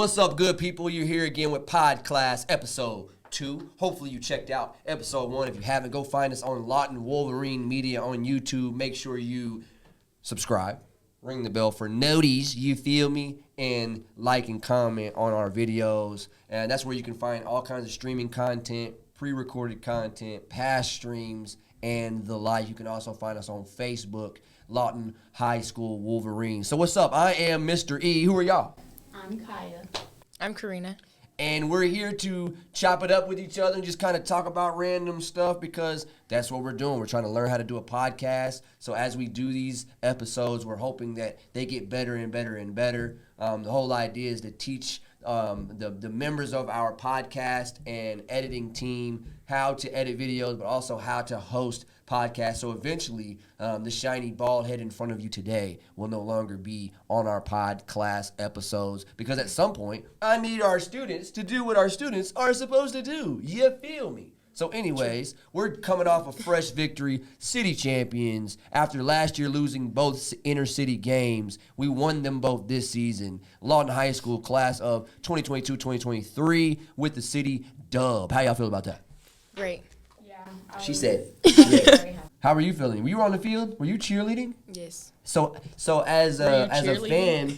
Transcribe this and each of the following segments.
What's up, good people? You're here again with Podclass Ep.2. Hopefully you checked out episode 1. If you haven't, go find us on Lawton Wolverine Media on YouTube. Make sure you subscribe, ring the bell for noties, you feel me, and like and comment on our videos. And that's where you can find all kinds of streaming content, pre-recorded content, past streams, and the like. You can also find us on Facebook, Lawton High School Wolverine. So what's up? I am Mr. E. Who are y'all? I'm Kaya. I'm Karina. And we're here to chop it up with each other and just kind of talk about random stuff because that's what we're doing. We're trying to learn how to do a podcast. So as we do these episodes, we're hoping that they get better and better and better. The whole idea is to teach the members of our podcast and editing team how to edit videos, but also how to host podcasts. So eventually, the shiny bald head in front of you today will no longer be on our Podclass episodes because at some point, I need our students to do what our students are supposed to do. You feel me? So anyways, we're coming off a fresh victory, city champions. After last year losing both inter-city games, we won them both this season. Lawton High School class of 2022-2023 with the city dub. How y'all feel about that? Great. Yeah. She said. Very happy. How were you feeling? Were you on the field? Were you cheerleading? Yes. So as a fan,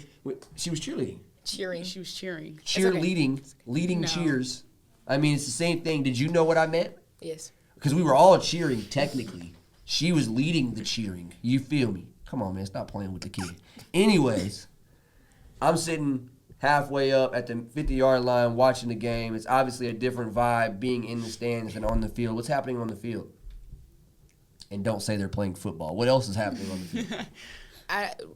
she was cheerleading. Cheering. She was cheering. Cheerleading, leading No. cheers. I mean, it's the same thing. Did you know what I meant? Yes. Because we were all cheering, technically. She was leading the cheering. You feel me? Come on, man. Stop playing with the kid. Anyways, I'm sitting halfway up at the 50-yard line watching the game. It's obviously a different vibe being in the stands than on the field. What's happening on the field? And don't say they're playing football. What else is happening on the field?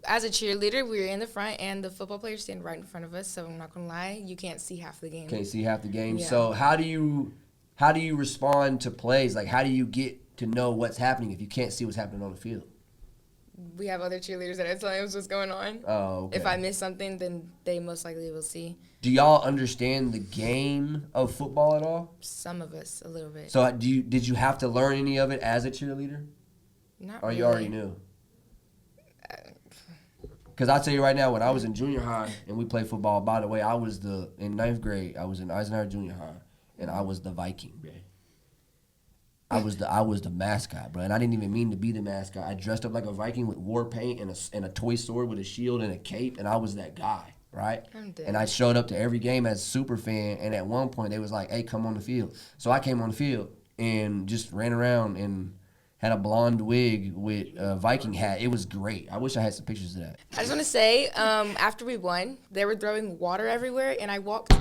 As a cheerleader, we were in the front, and the football players stand right in front of us. So I'm not gonna lie, you can't see half the game. Can't see half the game. Yeah. So how do you respond to plays? Like, how do you get to know what's happening if you can't see what's happening on the field? We have other cheerleaders that are telling us what's going on. Oh, okay. If I miss something, then they most likely will see. Do y'all understand the game of football at all? Some of us a little bit. So did you have to learn any of it as a cheerleader? Not Or really. you already knew? Because I'll tell you right now, when I was in junior high and we played football, by the way, in ninth grade, I was in Eisenhower Junior High, and I was the Viking, man. I was the mascot, bro, and I didn't even mean to be the mascot. I dressed up like a Viking with war paint and a toy sword with a shield and a cape, and I was that guy, right? I'm dead. And I showed up to every game as a super fan, and at one point they was like, hey, come on the field. So I came on the field and just ran around and had a blonde wig with a Viking hat. It was great. I wish I had some pictures of that. I just want to say, after we won, they were throwing water everywhere, and I walked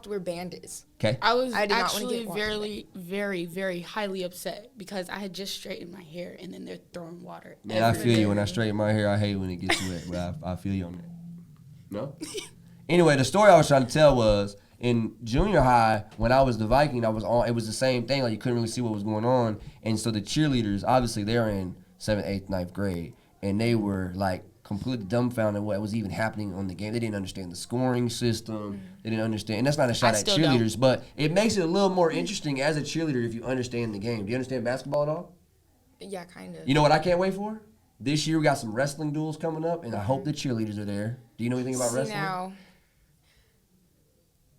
where band is. Okay. I was I did not wanna actually get water. very, very, very highly upset because I had just straightened my hair and then they're throwing water. Man, I feel you. everywhere. When I straighten my hair, I hate when it gets wet, but I feel you on that. No? Anyway, the story I was trying to tell was in junior high, when I was the Viking, it was the same thing. Like, you couldn't really see what was going on. And so the cheerleaders, obviously, they're in 7th, 8th, 9th grade, and they were, like, completely dumbfounded what was even happening on the game. They didn't understand the scoring system. They didn't understand. And that's not a shot I at still cheerleaders, but it makes it a little more interesting as a cheerleader if you understand the game. Do you understand basketball at all? Yeah, kind of. You know what I can't wait for? This year we got some wrestling duels coming up, and I hope the cheerleaders are there. Do you know anything about wrestling? Now,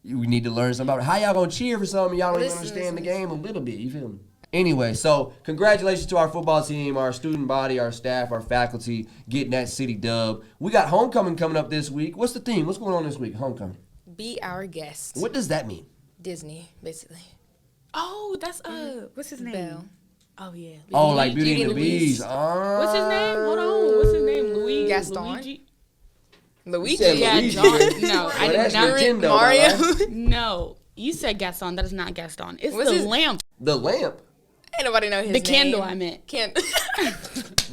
We need to learn something about it. How y'all gonna cheer for something y'all don't even Listen, understand the listen. game a little bit? You feel me? Anyway, so congratulations to our football team, our student body, our staff, our faculty, getting that city dub. We got homecoming coming up this week. What's the theme? What's going on this week? Homecoming. be our guest. What does that mean? Disney, basically. Oh, that's what's his name? Belle. Oh yeah. Oh, like Beauty Beauty and the and the Beast. Beast. What's his name? Hold on. What's his name? Gaston? Luigi? Luigi. said Yeah, Luigi. John. No, I Well, did that's not. Nintendo, Mario. right? No, you said Gaston. That is not Gaston. It's What's the his- lamp. The lamp. Ain't nobody know his The name. candle I meant.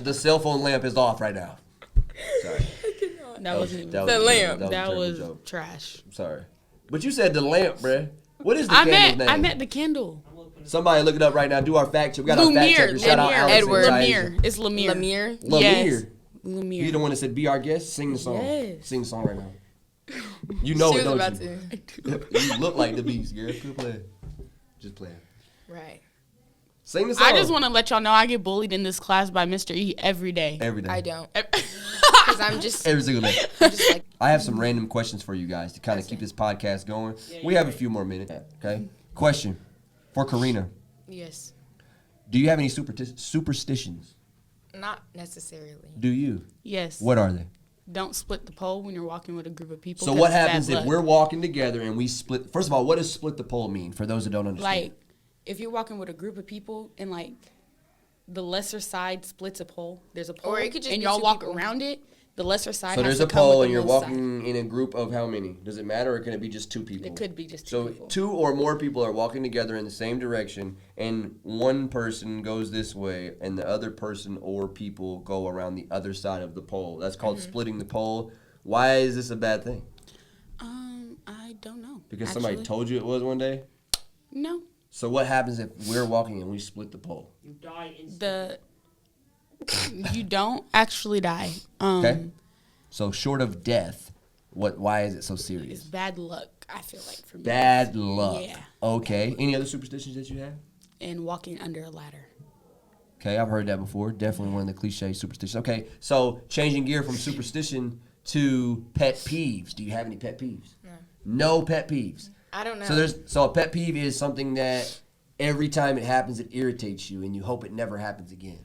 The cell phone lamp is off right now. Sorry. That wasn't even. That The was a lamp. terrible That was joke. trash. I'm sorry. But you said the lamp, bruh. What is the I candle's name? meant the candle. Somebody look it up right now. Do our fact check. We got our fact checker. Lumiere. Shout out Alex and Edward. Taisha. Lemire. It's Lemire. Lemire. Lemire. Yes. Lemire. You the one that said be our guest? Sing the song. Yes. Sing the song right now. You know She it, was don't about you? to. You look like the beast, girl. Quit playing. Just playing. Right. Sing the song. I just want to let y'all know I get bullied in this class by Mr. E every day. Every day. I don't. Because I'm just... Every single day. I'm just like... I have some random questions for you guys to kind of keep this podcast going. We have a few more minutes. Okay. Question for Karina. Yes. Do you have any superstitions? Not necessarily. Do you? Yes. What are they? Don't split the pole when you're walking with a group of people. So what happens if we're walking together and we split? First of all, what does split the pole mean for those that don't understand? Like, if you're walking with a group of people and, like, the lesser side splits a pole, there's a pole, Or it could just and be y'all two walk people. around it, the lesser side So has there's to a come with pole the and you're most walking in a group of how many? Does it matter or can it be just two people? It could be just two So people. 2 or more people are walking together in the same direction and one person goes this way and the other person or people go around the other side of the pole. That's called splitting the pole. Why is this a bad thing? I don't know. Because somebody told you it was one day? No. So what happens if we're walking and we split the pole? You die instantly. You don't actually die. Okay. So short of death, why is it so It's serious? bad luck, I feel like, for me. Bad luck. Yeah. Okay. Any other superstitions that you have? And walking under a ladder. Okay, I've heard that before. Definitely one of the cliche superstitions. Okay, so changing gear from superstition to pet peeves. Do you have any pet peeves? No pet peeves. I don't know. So a pet peeve is something that every time it happens, it irritates you, and you hope it never happens again.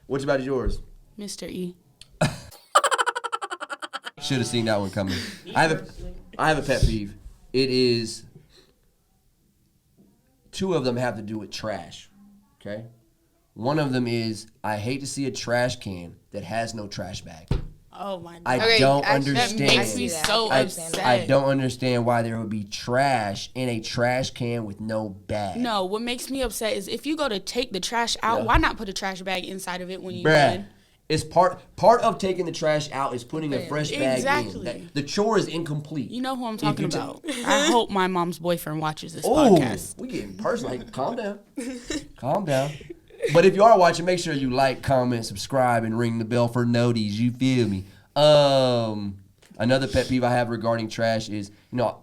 What about yours? Mr. E. Should have seen that one coming. I have a pet peeve. It is 2 of them have to do with trash. Okay? One of them is I hate to see a trash can that has no trash bag. Oh, my God. I don't That understand. makes me so upset. I don't understand why there would be trash in a trash can with no bag. No, what makes me upset is if you go to take the trash out, why not put a trash bag inside of it when you're Bruh, done? it's part of taking the trash out is putting a fresh bag Exactly. in. The chore is incomplete. You know who I'm talking you about. I hope my mom's boyfriend watches this Oh, podcast. we getting personal. Like, calm down. Calm down. But if you are watching, make sure you like, comment, subscribe, and ring the bell for noties. You feel me? Another pet peeve I have regarding trash is,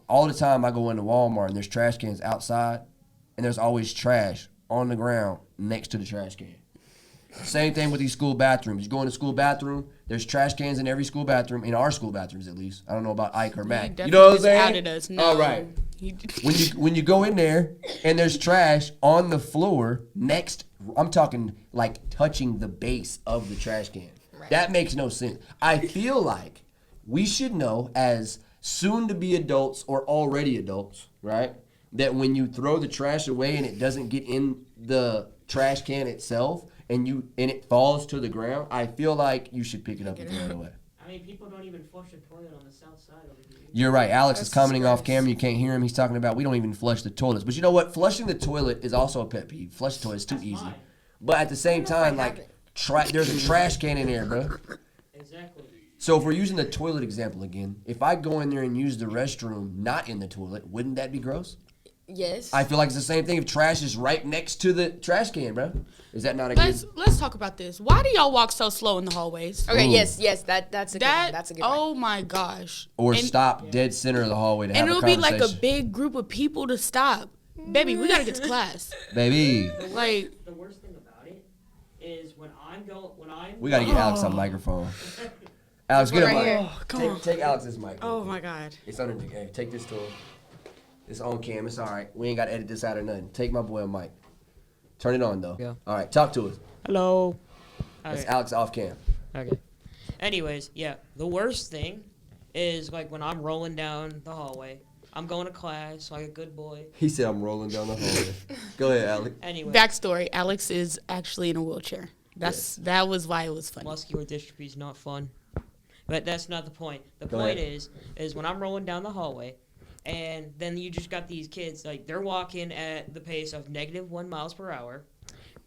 all the time I go into Walmart and there's trash cans outside, and there's always trash on the ground next to the trash can. Same thing with these school bathrooms. You go in the school bathroom, there's trash cans in every school bathroom, in our school bathrooms at least. I don't know about Ike or Mac. You know what I'm saying? Outed us. No. All right. When you go in there and there's trash on the floor next, I'm talking like touching the base of the trash can. Right. That makes no sense. I feel like we should know as soon-to-be adults or already adults, right, that when you throw the trash away and it doesn't get in the trash can itself and it falls to the ground, I feel like you should pick it up and throw it away. I mean, people don't even flush the toilet on the south side over here. You're right. Alex is commenting off camera. You can't hear him. He's talking about we don't even flush the toilets. But you know what? Flushing the toilet is also a pet peeve. Flush the toilet is too easy. Mine. But at the same time, like, there's a trash can in there, bro. Exactly. So if we're using the toilet example again, if I go in there and use the restroom not in the toilet, wouldn't that be gross? Yes. I feel like it's the same thing if trash is right next to the trash can, bro. Is that not a good? Let's talk about this. Why do y'all walk so slow in the hallways? Okay, Ooh. yes, that's a good one. That's a good one. Oh my gosh. Or stop dead center of the hallway to have And a it'll conversation. be like a big group of people to stop. Baby, we gotta get to class. Baby, Like, The worst thing about it is when I'm we gotta get Alex on microphone. Alex, get a Right mic. here. oh, come on. Take Alex's mic. Oh my God. It's underneath. Hey, take this tool. It's on cam. It's all right. We ain't got to edit this out or nothing. Take my boy a mic. Turn it on, though. Yeah. All right. Talk to us. Hello. That's Okay. Alex off cam. Okay. Anyways, yeah, the worst thing is like when I'm rolling down the hallway. I'm going to class like a good boy. He said I'm rolling down the hallway. Go ahead, Alex. Anyway, Backstory: Alex is actually in a wheelchair. That was why it was funny. muscular dystrophy is not fun. But that's not the point. The Go point ahead. is when I'm rolling down the hallway, and then you just got these kids, like, they're walking at the pace of -1 miles per hour.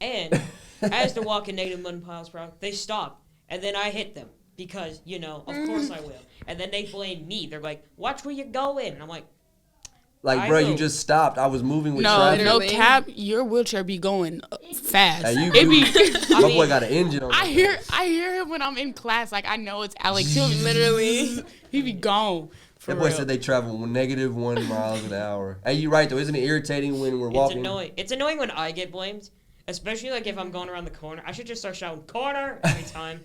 And as they're walking -1 miles per hour, they stop. And then I hit them because, of course I will. And then they blame me. They're like, watch where you're going. And I'm like, Like, I bro, you know. just stopped. I was moving with No, traffic. no Literally. cap. Your wheelchair be going fast. Hey, you It be. My boy got an engine on I that. hear him when I'm in class. Like I know it's Alex. He'll be literally. He be gone. For That boy real. said they travel -1 miles an hour. Hey, you right, though. Isn't it irritating when we're walking? it's annoying. It's annoying when I get blamed. especially like if I'm going around the corner, I should just start shouting corner every time,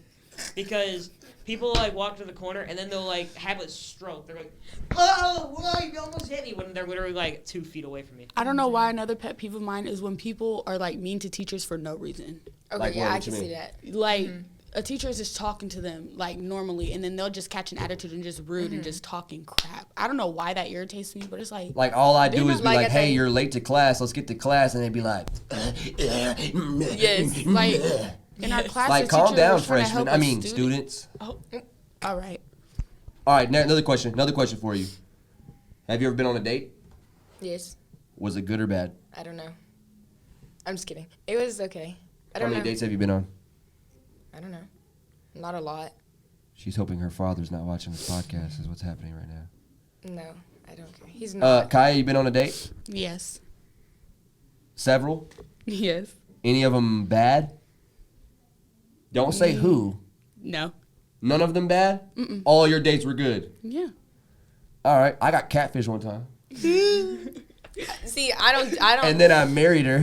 because people like walk to the corner and then they'll like have a stroke. They're like, oh, why you almost hit me, when they're literally like 2 feet away from me. I don't know why another pet peeve of mine is when people are like mean to teachers for no reason. Okay, Like yeah, what? I What you can see mean? that. Like a teacher is just talking to them like normally, and then they'll just catch an attitude and just rude and just talking crap. I don't know why that irritates me, but it's like Like all I do They're is be not like, like hey, they- you're late to class. Let's get to class. And they'd be like, yes, like in our class. like, the calm teacher down, was trying to freshmen. help I a mean, student. students. Oh, all right. All right, another question for you. Have you ever been on a date? Yes. Was it good or bad? I don't know. I'm just kidding. It was okay. I How don't many know. dates have you been on? I don't know. Not a lot. She's hoping her father's not watching this podcast is what's happening right now. No, I don't care. He's not. Kaya, you been on a date? Yes. Several? Yes. Any of them bad? Don't say who. No. None of them bad? All your dates were good. Yeah. All right, I got catfish one time. See, I don't. And then I married her.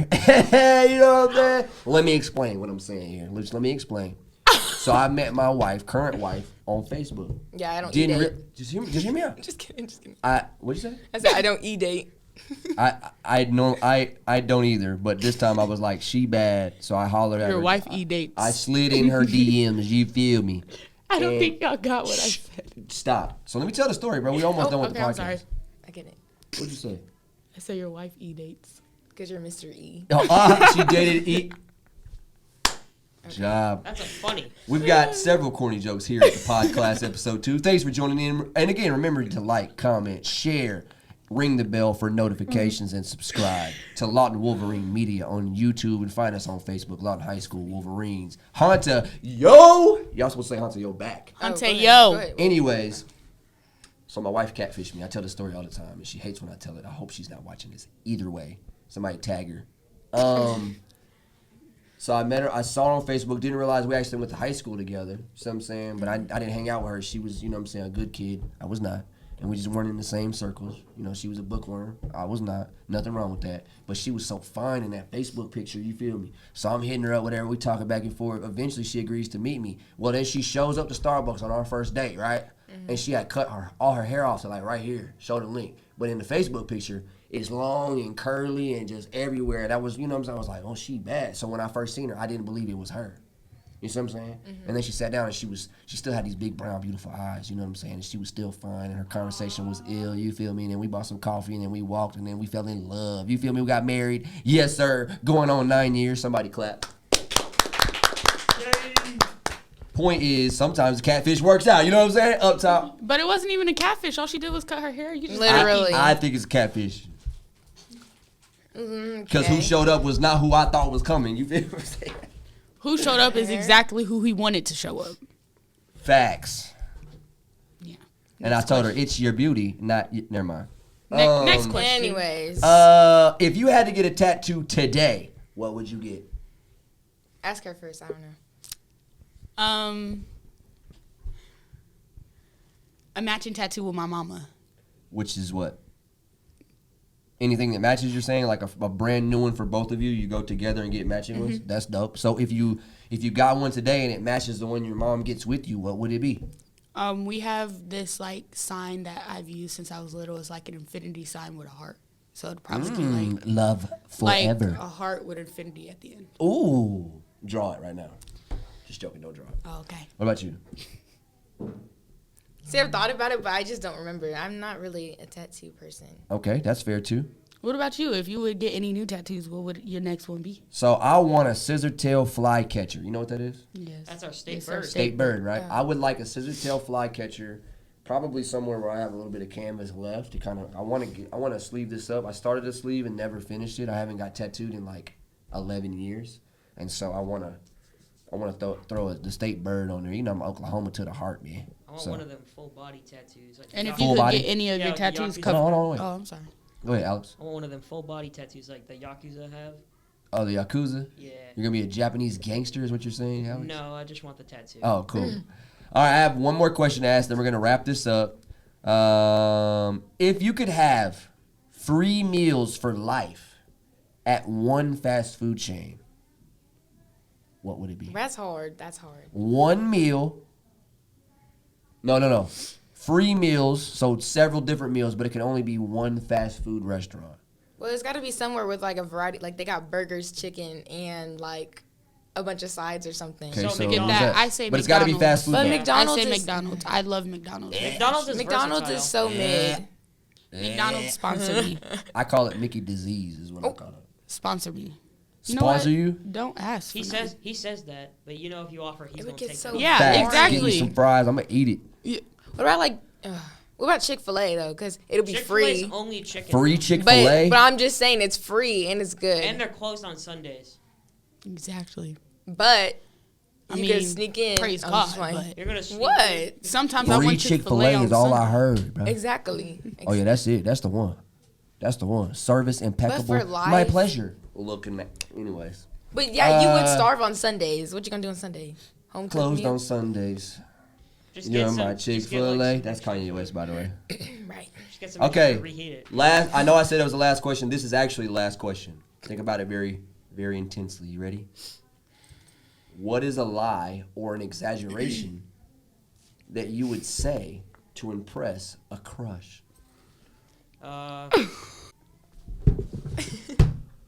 You know what I'm saying? Let me explain what I'm saying here. Let me explain. So I met my wife, current wife, on Facebook. Yeah, I don't Didn't e-date. just hear me out. Just kidding. Just kidding. What'd you say? I said I don't e-date. I don't either. But this time I was like, she bad, so I hollered at her. Your wife e-dates. I slid in her DMs. You feel me? I don't And- think y'all got what I said. Stop. So let me tell the story, bro. We almost done with the okay, podcast. I'm sorry. I get it. What'd you say? I said your wife e-dates. Because you're Mr. E. Oh, she dated E. Job. That's a funny. We've got several corny jokes here at the Podclass Ep.2. Thanks for joining in. And again, remember to like, comment, share, ring the bell for notifications, and subscribe to Lawton Wolverine Media on YouTube, and find us on Facebook, Lawton High School Wolverines. Hunter, yo! Y'all supposed to say Hunter, yo, back. I'm go saying, ahead, yo. go ahead. Anyways, so my wife catfished me. I tell the story all the time, and she hates when I tell it. I hope she's not watching this. Either way, somebody tag her. So I met her. I saw her on Facebook. Didn't realize we actually went to high school together. You know what I'm saying? But I didn't hang out with her. She was, you know what I'm saying, a good kid. I was not. And we just weren't in the same circles. You know, she was a bookworm. I was not. Nothing wrong with that. But she was so fine in that Facebook picture. You feel me? So I'm hitting her up, whatever. We talking back and forth. Eventually, she agrees to meet me. Well, then she shows up to Starbucks on our first date, right? And she had cut all her hair off, so like right here, shoulder length. But in the Facebook picture, it's long and curly and just everywhere. That was, you know what I'm saying? I was like, oh, she bad. So when I first seen her, I didn't believe it was her. You see what I'm saying? And then she sat down and she still had these big brown beautiful eyes, you know what I'm saying? And she was still fine and her conversation was ill, you feel me? And then we bought some coffee and then we walked and then we fell in love. You feel me? We got married. Yes, sir. Going on 9 years. Somebody clap. Point is, sometimes the catfish works out, you know what I'm saying? Up top. But it wasn't even a catfish. All she did was cut her hair. You just Literally. I think it's a catfish. Because who Okay. showed up was not who I thought was coming. You feel what I'm saying? Who showed up is exactly who he wanted to show up. Facts. Yeah. And I told her, it's your beauty, not... Never mind. Next question. Anyways, If you had to get a tattoo today, what would you get? ask her first. I don't know. A matching tattoo with my mama. Which is what? Anything that matches, you're saying? Like a brand new one for both of you? You go together and get matching ones? That's dope. So if you got one today and it matches the one your mom gets with you, what would it be? We have this like sign that I've used since I was little. It's like an infinity sign with a heart. So it'd probably be like Love forever. a heart with infinity at the end. Ooh. Draw it right now. Just joking, don't draw it. Oh, okay. What about you? See, I've thought about it, but I just don't remember. I'm not really a tattoo person. Okay, that's fair too. What about you? If you would get any new tattoos, what would your next one be? So I want a scissor tail fly catcher. You know what that is? Yes. That's our state Yes, our bird. State bird, right? I would like a scissor tail fly catcher, probably somewhere where I have a little bit of canvas left to kind of. I want to sleeve this up. I started a sleeve and never finished it. I haven't got tattooed in like 11 years, and so I want to throw the state bird on there. You know, I'm Oklahoma to the heart, man. I want So- one of them full body tattoos. Like And if the you Full could body? get any of Yeah, your the tattoos Yakuza. covered. Hold on, wait. Oh, I'm sorry. Go ahead, Alex. I want one of them full body tattoos like the Yakuza have. Oh, the Yakuza? Yeah. You're going to be a Japanese gangster is what you're saying, Alex? No, I just want the tattoo. Oh, cool. All right, I have one more question to ask, then we're going to wrap this up. If you could have 3 meals for life at one fast food chain, what would it be? That's hard. That's hard. One meal. No. Free meals, so several different meals, but it can only be one fast food restaurant. Well, it's got to be somewhere with like a variety. Like they got burgers, chicken, and like a bunch of sides or something. Okay, So so get who's that. I say but it's got to be McDonald's. fast food. But though. McDonald's I say is McDonald's. I love McDonald's. McDonald's is so mid. McDonald's sponsor me. I call it Mickey disease is what I call it. Sponsor me. You know Sponsor what? you? Don't ask. He for says that, but you know if you offer, he's It would gonna get take so that. Yeah, Facts. exactly. Give me some fries. I'm gonna eat it. What about like? What about Chick-fil-A though? Because it'll be Chick-fil-A's free. only chicken. Free Chick-fil-A. But I'm just saying it's free and it's good. And they're closed on Sundays. Exactly. But I you mean, can sneak in. praise I'm God, just playing. but- You're gonna sneak in. What? Sometimes I Free want Chick-fil-A Chick-fil-A on is all I Sunday. heard, bro. Exactly. Oh yeah, that's it. That's the one. That's the one. Service impeccable. for My life- pleasure. Looking at, anyways. But yeah, you would starve on Sundays. What you gonna do on Sunday? Home cooked Closed meal? on Sundays. Just You know get some, my just get, Chick-fil-A. like, That's Kanye West, by the way. Right. just get some Okay. to reheat it. Last. I know I said it was the last question. This is actually the last question. Think about it very, very intensely. You ready? What is a lie or an exaggeration that you would say to impress a crush?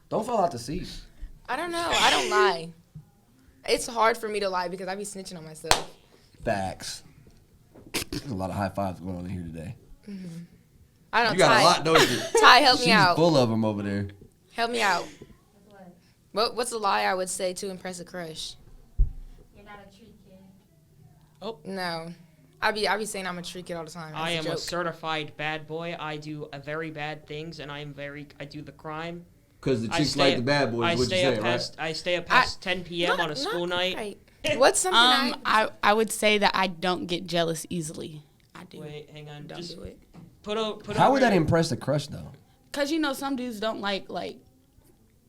Don't fall out the seat. I don't know. I don't lie. It's hard for me to lie because I be snitching on myself. Facts. There's a lot of high fives going on in here today. I don't. You got Ty, a lot, don't you? Ty, help me She's out. full of them over there. Help me out. What's a lie I would say to impress a crush? You're not a tree kid. No, I be saying I'm a tree kid all the time. I That's am a joke. certified bad boy. I do very bad things, and I do the crime. Because the I chicks stay- like the bad boys, I what you stay saying, up right? past. I stay up past 10 p.m. on a school night. Right. What's something I would say that I don't get jealous easily. I do. Wait, hang on. Don't Just do it. put How over would that your- impress the crush, though? Cause you know some dudes don't like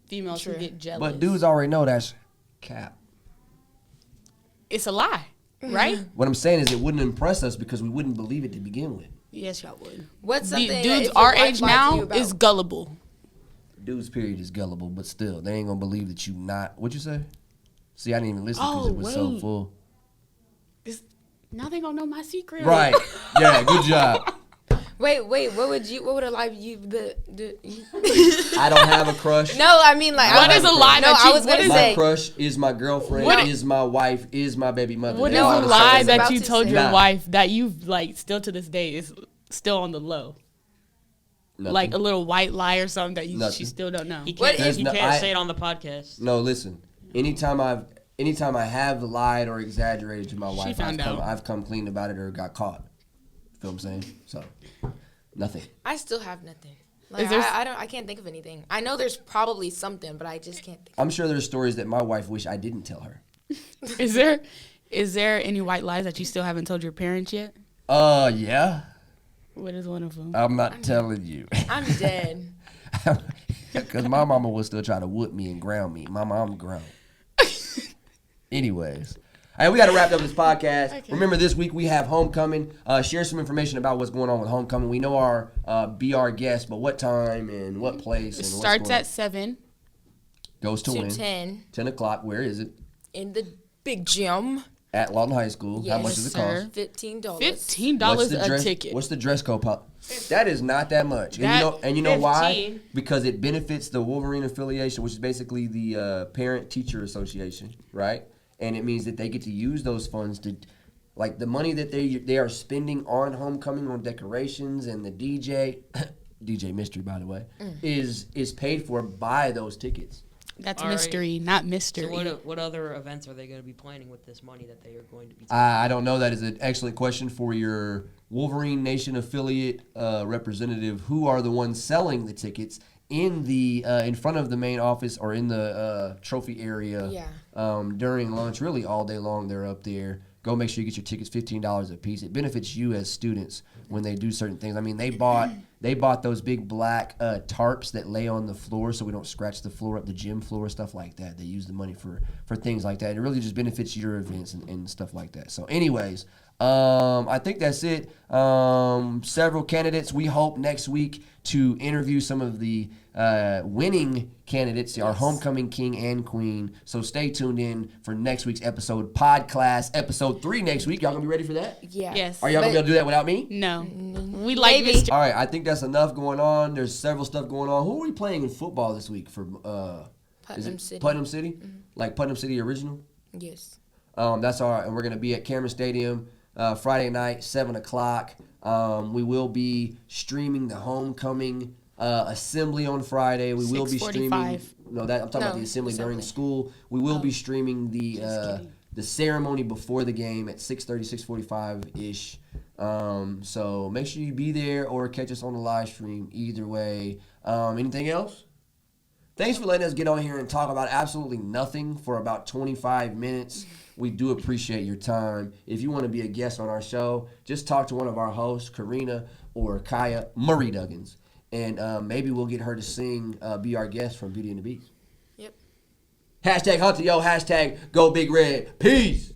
females True. who get jealous. But dudes already know that's cap. it's a lie, right? What I'm saying is it wouldn't impress us because we wouldn't believe it to begin with. Yes, y'all would. What's something that Dudes if your our wife age lied to now you about? is gullible. Dudes, period, is gullible, but still, they ain't gonna believe that you not. What'd you say? See, I didn't even listen because Oh, it was so wait. full. Now they gonna know my secret. Right. Yeah, good job. Wait. What would a lie you? I don't have a crush. No, I mean like. What I is was- a lie No, that I you- was what gonna is My say. crush is my girlfriend, What- is my wife, is my baby mother. What is That's a what I'm lie saying. that about you to told say. your Nah. wife that you've still to this day is still on the low? Nothing. Like a little white lie or something that Nothing. she still don't know. He What can't, is- he There's can't no- say it on the podcast. No, listen. Anytime I have lied or exaggerated to my wife, found out. I've come clean about it or got caught. Feel what I'm saying? So, nothing. I still have nothing. Like Is there- I can't think of anything. I know there's probably something, but I just can't think. I'm sure there's stories that my wife wish I didn't tell her. Is there any white lies that you still haven't told your parents yet? Yeah. What is one of them? I'm not telling you. I'm dead. Because my mama will still try to whoop me and ground me. Mama, I'm grown. Anyways. Hey, we got to wrap up this podcast. Okay. Remember, this week we have homecoming. Share some information about what's going on with homecoming. We know our be our guest, but what time and what place It and starts what's at 7. going goes to win. 10 10 o'clock. Where is it? in the big gym. At Lawton High School. How Yes, much does it sir. cost? $15. $15 a dress, ticket. What's the dress code? That is not that much. That- And you know why? 15. Because it benefits the Wolverine affiliation, which is basically the parent-teacher association, right? And it means that they get to use those funds to, like the money that they are spending on homecoming, on decorations and the DJ, DJ Mystery, by the way, is paid for by those tickets. That's All right. mystery, not So mystery. what other events are they going to be planning with this money that they are going to be? I don't know. That is an excellent question for your Wolverine Nation affiliate representative. Who are the ones selling the tickets in the in front of the main office or in the trophy area? Yeah. During lunch, really all day long, they're up there. Go make sure you get your tickets, $15 a piece. It benefits you as students when they do certain things. I mean, they bought those big black tarps that lay on the floor so we don't scratch the floor up, the gym floor, stuff like that. They use the money for things like that. It really just benefits your events and stuff like that. So anyways, I think that's it. Several candidates. We hope next week to interview some of the winning candidates, our homecoming king and queen. So stay tuned in for next week's episode, Podclass Episode 3 next week. Y'all gonna be ready for that? Yeah. Yes. Are y'all gonna be able to do that without me? No. We like Maybe. Mr. All right, I think that's enough going on. There's several stuff going on. Who are we playing in football this week for? Is Putnam it City. Putnam City? Like Putnam City Original? Yes. That's and we're gonna be at Cameron Stadium Friday night, 7:00. We will be streaming the homecoming assembly on Friday. We will be streaming. 6:45. No, that I'm talking about the assembly during school. We will be streaming the ceremony before the game at 6:30, 6:45 ish. So make sure you be there or catch us on the live stream. Either way. Anything else? Thanks for letting us get on here and talk about absolutely nothing for about 25 minutes. We do appreciate your time. If you want to be a guest on our show, just talk to one of our hosts, Karina or Kaya Murray Duggins, and maybe we'll get her to sing, be our guest from Beauty and the Beast. Yep. #Hunter, hashtag Go Big Red. Peace.